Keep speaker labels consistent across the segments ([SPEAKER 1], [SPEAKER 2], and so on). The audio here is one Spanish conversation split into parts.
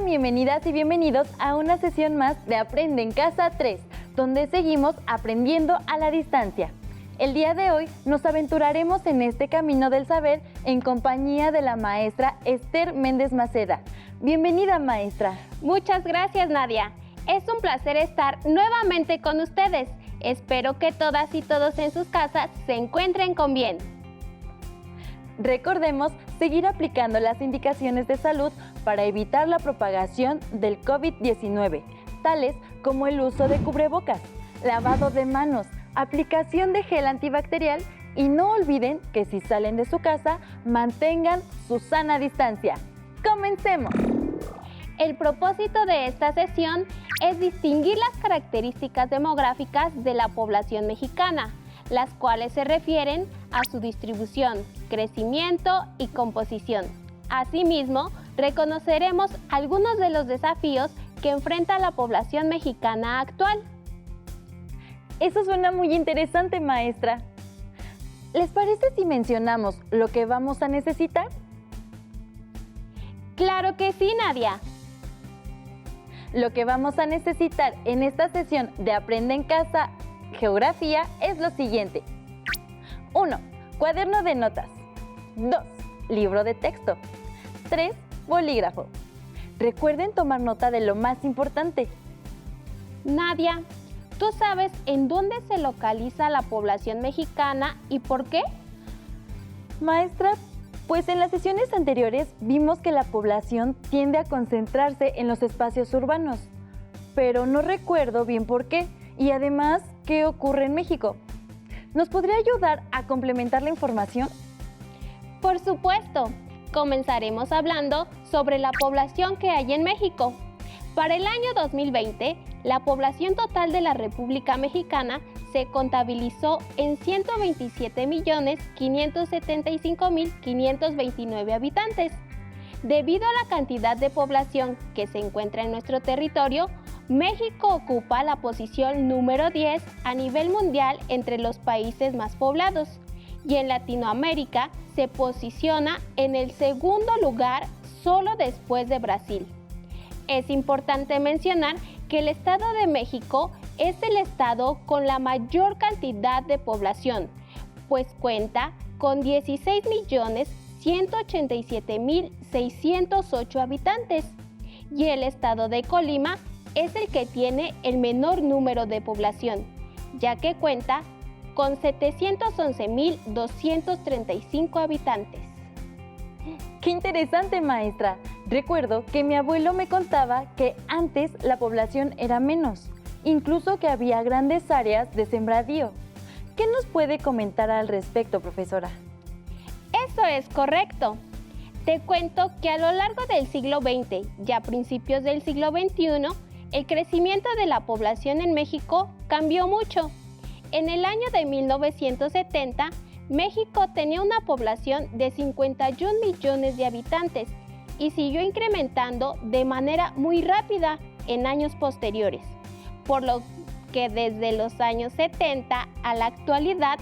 [SPEAKER 1] bienvenidas y bienvenidos a una sesión más de Aprende en Casa 3, donde seguimos aprendiendo a la distancia. El día de hoy nos aventuraremos en este camino del saber en compañía de la maestra Esther Méndez Maceda. Bienvenida, maestra.
[SPEAKER 2] Muchas gracias, Nadia. Es un placer estar nuevamente con ustedes. Espero que todas y todos en sus casas se encuentren con bien.
[SPEAKER 1] Recordemos seguir aplicando las indicaciones de salud para evitar la propagación del COVID-19, tales como el uso de cubrebocas, lavado de manos, aplicación de gel antibacterial y no olviden que si salen de su casa, mantengan su sana distancia. ¡Comencemos!
[SPEAKER 2] El propósito de esta sesión es distinguir las características demográficas de la población mexicana, las cuales se refieren a su distribución, crecimiento y composición. Asimismo, reconoceremos algunos de los desafíos que enfrenta la población mexicana actual.
[SPEAKER 1] Eso suena muy interesante, maestra. ¿Les parece si mencionamos lo que vamos a necesitar?
[SPEAKER 2] ¡Claro que sí, Nadia!
[SPEAKER 1] Lo que vamos a necesitar en esta sesión de Aprende en Casa Geografía es lo siguiente. 1. Cuaderno de notas. 2. Libro de texto. 3. Bolígrafo. Recuerden tomar nota de lo más importante.
[SPEAKER 2] Nadia, ¿tú sabes en dónde se localiza la población mexicana y por qué?
[SPEAKER 1] Maestra, pues en las sesiones anteriores vimos que la población tiende a concentrarse en los espacios urbanos, pero no recuerdo bien por qué y además qué ocurre en México. ¿Nos podría ayudar a complementar la información?
[SPEAKER 2] Por supuesto. Comenzaremos hablando sobre la población que hay en México. Para el año 2020, la población total de la República Mexicana se contabilizó en 127.575.529 habitantes. Debido a la cantidad de población que se encuentra en nuestro territorio, México ocupa la posición número 10 a nivel mundial entre los países más poblados y en Latinoamérica se posiciona en el segundo lugar solo después de Brasil. Es importante mencionar que el Estado de México es el estado con la mayor cantidad de población, pues cuenta con 16.187.608 habitantes, y el estado de Colima es el que tiene el menor número de población, ya que cuenta con 711.235 habitantes.
[SPEAKER 1] ¡Qué interesante, maestra! Recuerdo que mi abuelo me contaba que antes la población era menos, incluso que había grandes áreas de sembradío. ¿Qué nos puede comentar al respecto, profesora?
[SPEAKER 2] Eso es correcto. Te cuento que a lo largo del siglo XX y a principios del siglo XXI, el crecimiento de la población en México cambió mucho. En el año de 1970, México tenía una población de 51 millones de habitantes y siguió incrementando de manera muy rápida en años posteriores, por lo que desde los años 70 a la actualidad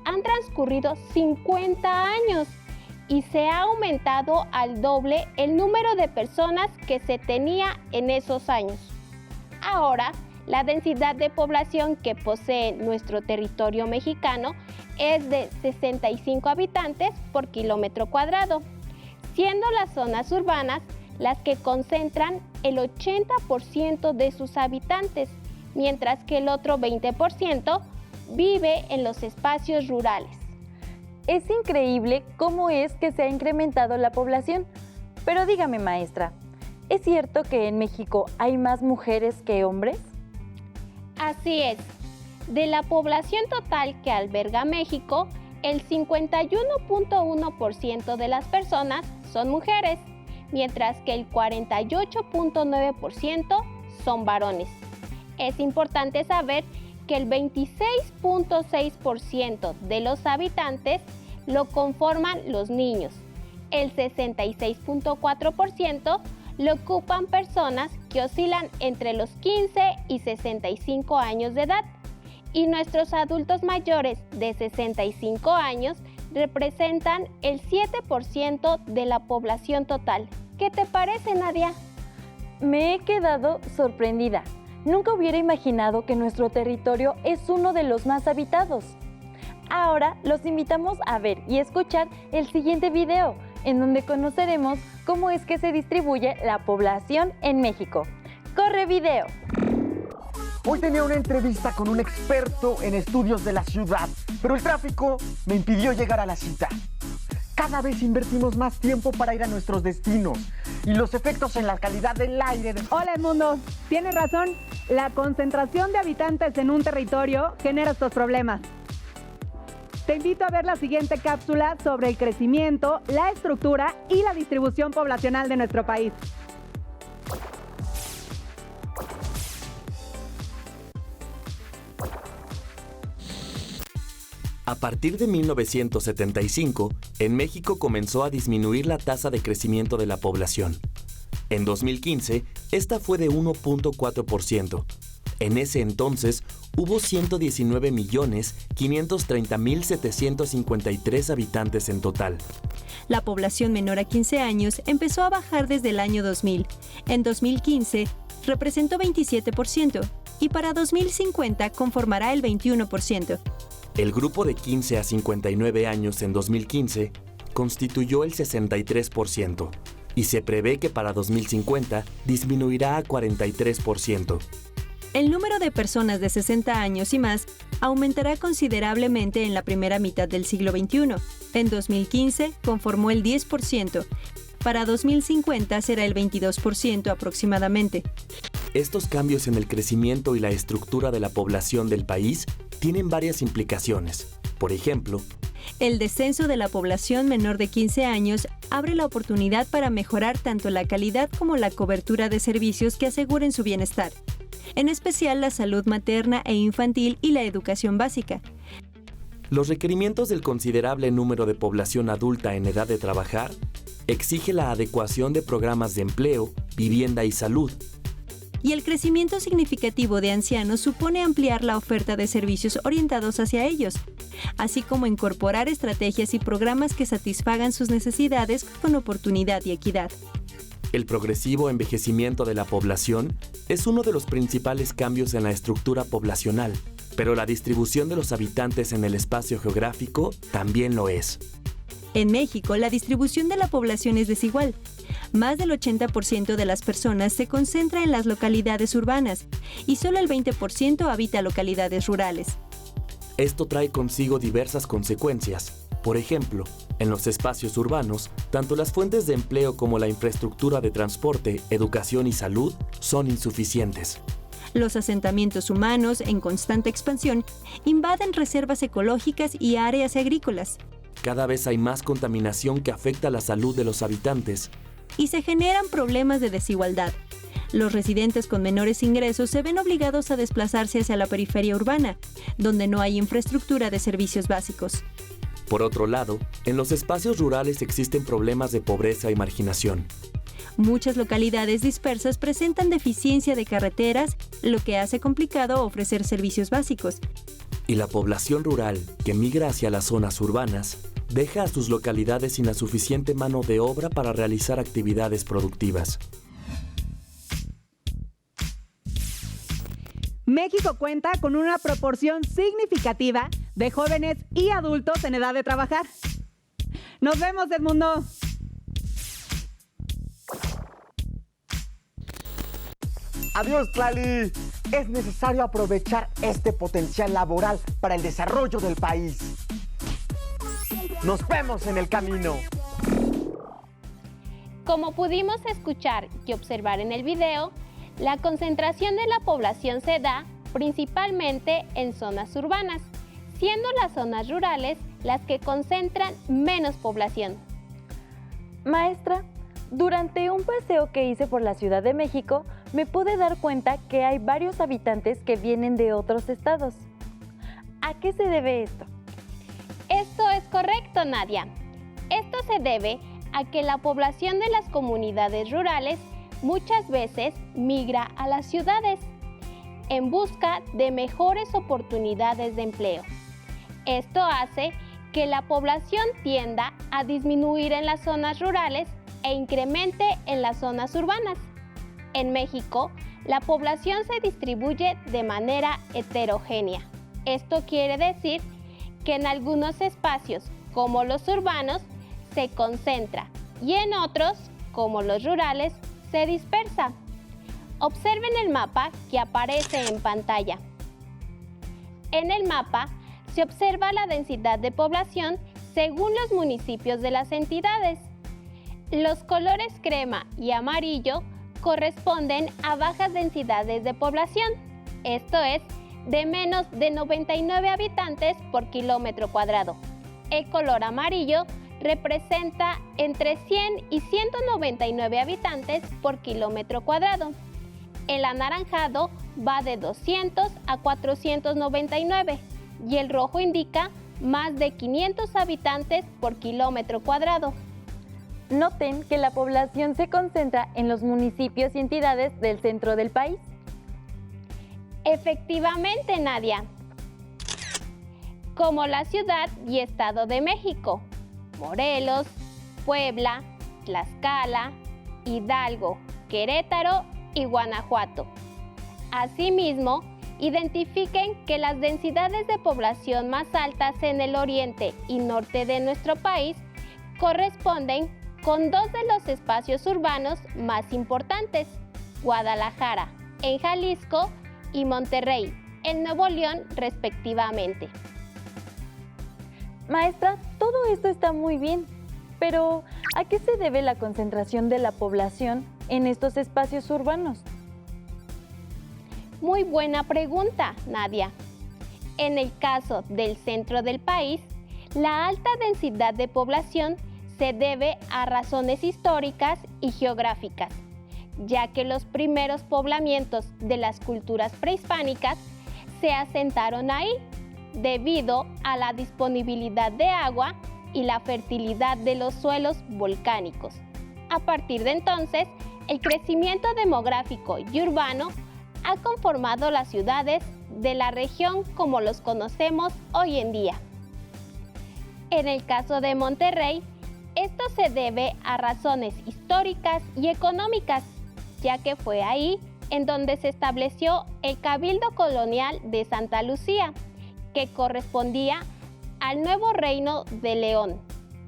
[SPEAKER 2] han transcurrido 50 años y se ha aumentado al doble el número de personas que se tenía en esos años. Ahora, la densidad de población que posee nuestro territorio mexicano es de 65 habitantes por kilómetro cuadrado, siendo las zonas urbanas las que concentran el 80% de sus habitantes, mientras que el otro 20% vive en los espacios rurales.
[SPEAKER 1] Es increíble cómo es que se ha incrementado la población. Pero dígame, maestra, ¿es cierto que en México hay más mujeres que hombres?
[SPEAKER 2] Así es. De la población total que alberga México, el 51.1% de las personas son mujeres, mientras que el 48.9% son varones. Es importante saber que el 26.6% de los habitantes lo conforman los niños, el 66.4% lo ocupan personas que oscilan entre los 15 y 65 años de edad, y nuestros adultos mayores de 65 años representan el 7% de la población total. ¿Qué te parece, Nadia?
[SPEAKER 1] Me he quedado sorprendida. Nunca hubiera imaginado que nuestro territorio es uno de los más habitados. Ahora los invitamos a ver y escuchar el siguiente video, en donde conoceremos cómo es que se distribuye la población en México. ¡Corre video!
[SPEAKER 3] Hoy tenía una entrevista con un experto en estudios de la ciudad, pero el tráfico me impidió llegar a la cita. Cada vez invertimos más tiempo para ir a nuestros destinos y los efectos en la calidad del aire.
[SPEAKER 4] Hola Edmundo, tienes razón, la concentración de habitantes en un territorio genera estos problemas. Te invito a ver la siguiente cápsula sobre el crecimiento, la estructura y la distribución poblacional de nuestro país.
[SPEAKER 5] A partir de 1975, en México comenzó a disminuir la tasa de crecimiento de la población. En 2015, esta fue de 1.4%. En ese entonces, hubo 119.530.753 habitantes en total.
[SPEAKER 6] La población menor a 15 años empezó a bajar desde el año 2000. En 2015, representó 27% y para 2050 conformará el 21%.
[SPEAKER 5] El grupo de 15 a 59 años en 2015 constituyó el 63% y se prevé que para 2050 disminuirá a 43%.
[SPEAKER 6] El número de personas de 60 años y más aumentará considerablemente en la primera mitad del siglo XXI. En 2015 conformó el 10%. Para 2050 será el 22% aproximadamente.
[SPEAKER 5] Estos cambios en el crecimiento y la estructura de la población del país tienen varias implicaciones. Por ejemplo,
[SPEAKER 6] el descenso de la población menor de 15 años abre la oportunidad para mejorar tanto la calidad como la cobertura de servicios que aseguren su bienestar, en especial la salud materna e infantil y la educación básica.
[SPEAKER 5] Los requerimientos del considerable número de población adulta en edad de trabajar exige la adecuación de programas de empleo, vivienda y salud.
[SPEAKER 6] Y el crecimiento significativo de ancianos supone ampliar la oferta de servicios orientados hacia ellos, así como incorporar estrategias y programas que satisfagan sus necesidades con oportunidad y equidad.
[SPEAKER 5] El progresivo envejecimiento de la población es uno de los principales cambios en la estructura poblacional, pero la distribución de los habitantes en el espacio geográfico también lo es.
[SPEAKER 6] En México, la distribución de la población es desigual. Más del 80% de las personas se concentra en las localidades urbanas y solo el 20% habita localidades rurales.
[SPEAKER 5] Esto trae consigo diversas consecuencias. Por ejemplo, en los espacios urbanos, tanto las fuentes de empleo como la infraestructura de transporte, educación y salud son insuficientes.
[SPEAKER 6] Los asentamientos humanos, en constante expansión, invaden reservas ecológicas y áreas agrícolas.
[SPEAKER 5] Cada vez hay más contaminación que afecta la salud de los habitantes.
[SPEAKER 6] Y se generan problemas de desigualdad. Los residentes con menores ingresos se ven obligados a desplazarse hacia la periferia urbana, donde no hay infraestructura de servicios básicos.
[SPEAKER 5] Por otro lado, en los espacios rurales existen problemas de pobreza y marginación.
[SPEAKER 6] Muchas localidades dispersas presentan deficiencia de carreteras, lo que hace complicado ofrecer servicios básicos.
[SPEAKER 5] Y la población rural, que migra hacia las zonas urbanas, deja a sus localidades sin la suficiente mano de obra para realizar actividades productivas.
[SPEAKER 4] México cuenta con una proporción significativa de jóvenes y adultos en edad de trabajar. Nos vemos, Edmundo.
[SPEAKER 3] Adiós, Tlali. Es necesario aprovechar este potencial laboral para el desarrollo del país. Nos vemos en el camino.
[SPEAKER 2] Como pudimos escuchar y observar en el video, la concentración de la población se da principalmente en zonas urbanas, siendo las zonas rurales las que concentran menos población.
[SPEAKER 1] Maestra, durante un paseo que hice por la Ciudad de México, me pude dar cuenta que hay varios habitantes que vienen de otros estados. ¿A qué se debe esto?
[SPEAKER 2] Esto es correcto, Nadia. Esto se debe a que la población de las comunidades rurales muchas veces migra a las ciudades en busca de mejores oportunidades de empleo. Esto hace que la población tienda a disminuir en las zonas rurales e incremente en las zonas urbanas. En México, la población se distribuye de manera heterogénea. Esto quiere decir que en algunos espacios, como los urbanos, se concentra y en otros, como los rurales, se dispersa. Observen el mapa que aparece en pantalla. En el mapa se observa la densidad de población según los municipios de las entidades. Los colores crema y amarillo corresponden a bajas densidades de población, esto es, de menos de 99 habitantes por kilómetro cuadrado. El color amarillo representa entre 100 y 199 habitantes por kilómetro cuadrado. El anaranjado va de 200 a 499 y el rojo indica más de 500 habitantes por kilómetro cuadrado.
[SPEAKER 1] Noten que la población se concentra en los municipios y entidades del centro del país.
[SPEAKER 2] Efectivamente, Nadia. Como la Ciudad y Estado de México, Morelos, Puebla, Tlaxcala, Hidalgo, Querétaro y Guanajuato. Asimismo, identifiquen que las densidades de población más altas en el oriente y norte de nuestro país corresponden con dos de los espacios urbanos más importantes, Guadalajara, en Jalisco, y Monterrey, en Nuevo León, respectivamente.
[SPEAKER 1] Maestra, todo esto está muy bien, pero ¿a qué se debe la concentración de la población en estos espacios urbanos?
[SPEAKER 2] Muy buena pregunta, Nadia. En el caso del centro del país, la alta densidad de población se debe a razones históricas y geográficas, ya que los primeros poblamientos de las culturas prehispánicas se asentaron ahí debido a la disponibilidad de agua y la fertilidad de los suelos volcánicos. A partir de entonces, el crecimiento demográfico y urbano ha conformado las ciudades de la región como los conocemos hoy en día. En el caso de Monterrey, esto se debe a razones históricas y económicas, ya que fue ahí en donde se estableció el Cabildo Colonial de Santa Lucía, que correspondía al nuevo Reino de León,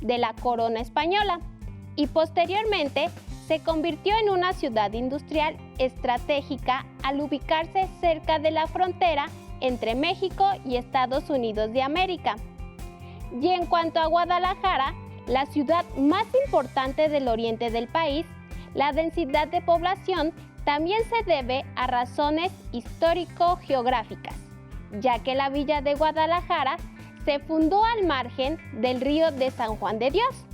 [SPEAKER 2] de la Corona Española, y posteriormente se convirtió en una ciudad industrial estratégica al ubicarse cerca de la frontera entre México y Estados Unidos de América. Y en cuanto a Guadalajara, la ciudad más importante del oriente del país, la densidad de población también se debe a razones histórico-geográficas, ya que la villa de Guadalajara se fundó al margen del río de San Juan de Dios,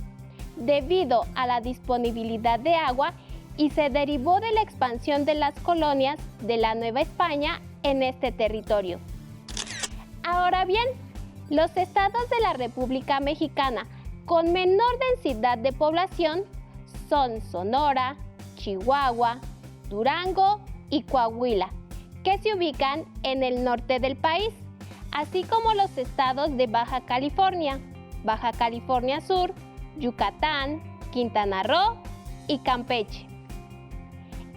[SPEAKER 2] debido a la disponibilidad de agua y se derivó de la expansión de las colonias de la Nueva España en este territorio. Ahora bien, los estados de la República Mexicana con menor densidad de población son Sonora, Chihuahua, Durango y Coahuila, que se ubican en el norte del país, así como los estados de Baja California Sur, Yucatán, Quintana Roo y Campeche.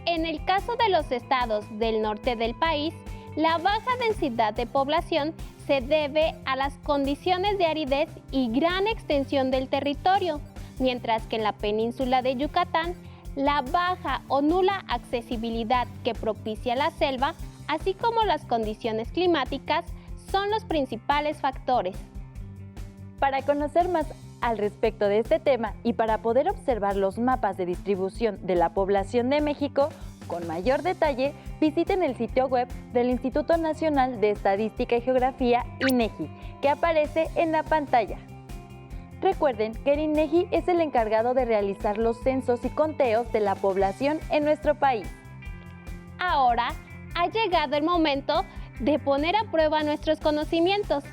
[SPEAKER 2] En el caso de los estados del norte del país, la baja densidad de población se debe a las condiciones de aridez y gran extensión del territorio, mientras que en la península de Yucatán, la baja o nula accesibilidad que propicia la selva, así como las condiciones climáticas, son los principales factores.
[SPEAKER 1] Para conocer más al respecto de este tema y para poder observar los mapas de distribución de la población de México con mayor detalle, visiten el sitio web del Instituto Nacional de Estadística y Geografía, INEGI, que aparece en la pantalla. Recuerden que el INEGI es el encargado de realizar los censos y conteos de la población en nuestro país.
[SPEAKER 2] Ahora ha llegado el momento de poner a prueba nuestros conocimientos.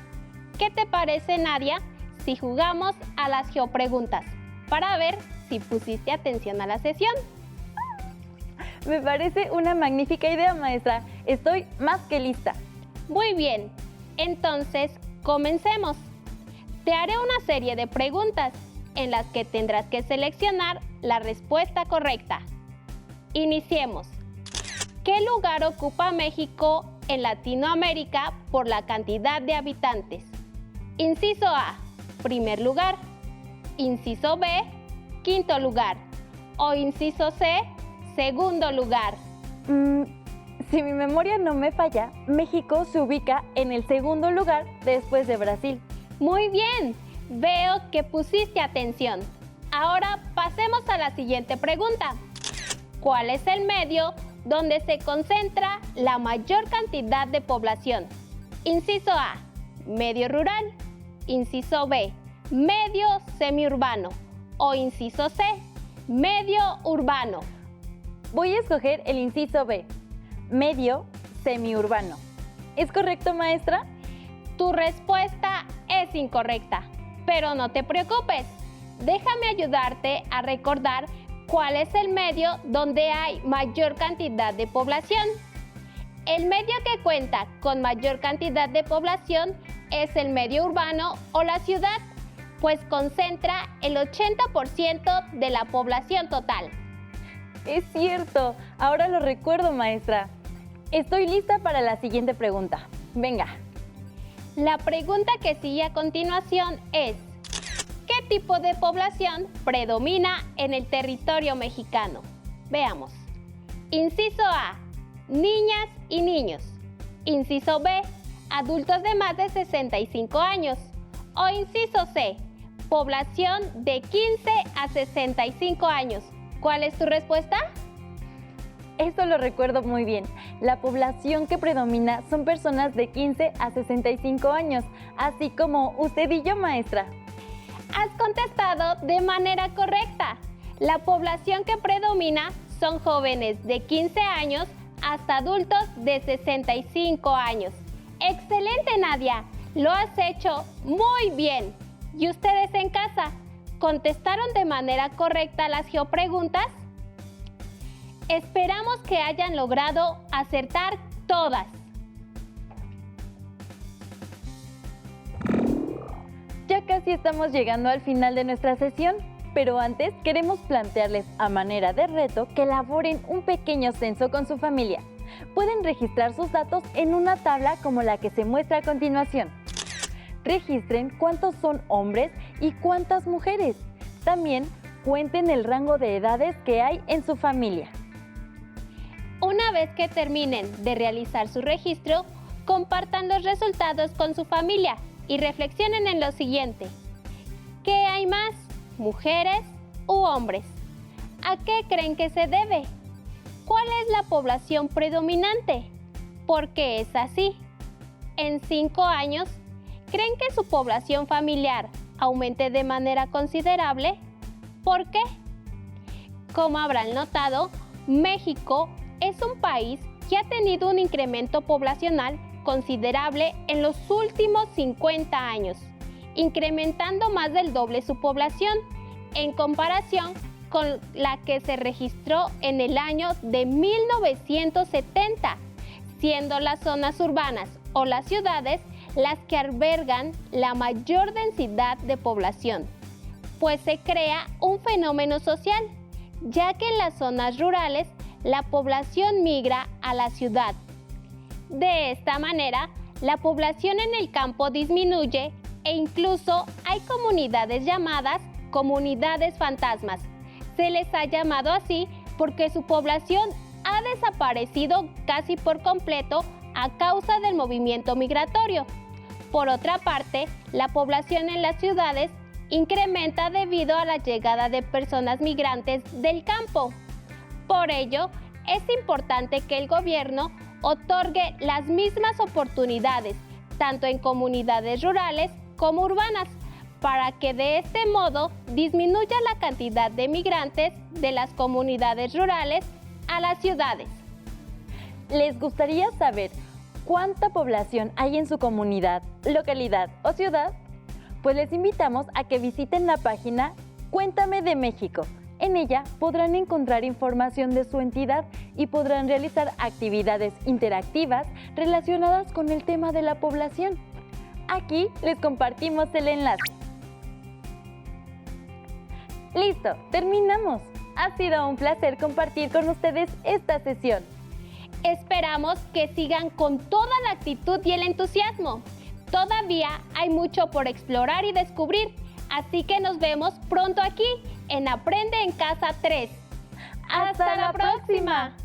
[SPEAKER 2] ¿Qué te parece, Nadia, si jugamos a las geopreguntas para ver si pusiste atención a la sesión?
[SPEAKER 1] Me parece una magnífica idea, maestra. Estoy más que lista.
[SPEAKER 2] Muy bien, entonces comencemos. Te haré una serie de preguntas en las que tendrás que seleccionar la respuesta correcta. Iniciemos. ¿Qué lugar ocupa México en Latinoamérica por la cantidad de habitantes? Inciso A, primer lugar. Inciso B, quinto lugar. O inciso C, segundo lugar.
[SPEAKER 1] Si mi memoria no me falla, México se ubica en el segundo lugar después de Brasil.
[SPEAKER 2] Muy bien, veo que pusiste atención. Ahora pasemos a la siguiente pregunta. ¿Cuál es el medio donde se concentra la mayor cantidad de población? Inciso A, medio rural. Inciso B, medio semiurbano. O inciso C, medio urbano.
[SPEAKER 1] Voy a escoger el inciso B, medio semiurbano. ¿Es correcto, maestra?
[SPEAKER 2] Tu respuesta es incorrecta, pero no te preocupes. Déjame ayudarte a recordar cuál es el medio donde hay mayor cantidad de población. El medio que cuenta con mayor cantidad de población es el medio urbano o la ciudad, pues concentra el 80% de la población total.
[SPEAKER 1] Es cierto, ahora lo recuerdo, maestra. Estoy lista para la siguiente pregunta. Venga.
[SPEAKER 2] La pregunta que sigue a continuación es: ¿qué tipo de población predomina en el territorio mexicano? Veamos. Inciso A, niñas y niños. Inciso B, adultos de más de 65 años. O inciso C, población de 15 a 65 años. ¿Cuál es tu respuesta?
[SPEAKER 1] Esto lo recuerdo muy bien. La población que predomina son personas de 15 a 65 años, así como usted y yo, maestra.
[SPEAKER 2] Has contestado de manera correcta. La población que predomina son jóvenes de 15 años hasta adultos de 65 años. ¡Excelente, Nadia! Lo has hecho muy bien. ¿Y ustedes en casa contestaron de manera correcta las geopreguntas? Esperamos que hayan logrado acertar todas.
[SPEAKER 1] Ya casi estamos llegando al final de nuestra sesión, pero antes queremos plantearles a manera de reto que elaboren un pequeño censo con su familia. Pueden registrar sus datos en una tabla como la que se muestra a continuación. Registren cuántos son hombres y cuántas mujeres. También cuenten el rango de edades que hay en su familia.
[SPEAKER 2] Una vez que terminen de realizar su registro, compartan los resultados con su familia y reflexionen en lo siguiente. ¿Qué hay más, mujeres u hombres? ¿A qué creen que se debe? ¿Cuál es la población predominante? ¿Por qué es así? En 5 años, ¿creen que su población familiar aumente de manera considerable? ¿Por qué? Como habrán notado, México es un país que ha tenido un incremento poblacional considerable en los últimos 50 años, incrementando más del doble su población en comparación con la que se registró en el año de 1970, siendo las zonas urbanas o las ciudades las que albergan la mayor densidad de población, pues se crea un fenómeno social, ya que en las zonas rurales la población migra a la ciudad. De esta manera, la población en el campo disminuye e incluso hay comunidades llamadas comunidades fantasmas. Se les ha llamado así porque su población ha desaparecido casi por completo a causa del movimiento migratorio. Por otra parte, la población en las ciudades incrementa debido a la llegada de personas migrantes del campo. Por ello, es importante que el gobierno otorgue las mismas oportunidades, tanto en comunidades rurales como urbanas, para que de este modo disminuya la cantidad de migrantes de las comunidades rurales a las ciudades.
[SPEAKER 1] ¿Les gustaría saber cuánta población hay en su comunidad, localidad o ciudad? Pues les invitamos a que visiten la página Cuéntame de México. En ella podrán encontrar información de su entidad y podrán realizar actividades interactivas relacionadas con el tema de la población. Aquí les compartimos el enlace. ¡Listo! ¡Terminamos! Ha sido un placer compartir con ustedes esta sesión.
[SPEAKER 2] Esperamos que sigan con toda la actitud y el entusiasmo. Todavía hay mucho por explorar y descubrir, así que nos vemos pronto aquí en Aprende en Casa 3. ¡Hasta la próxima!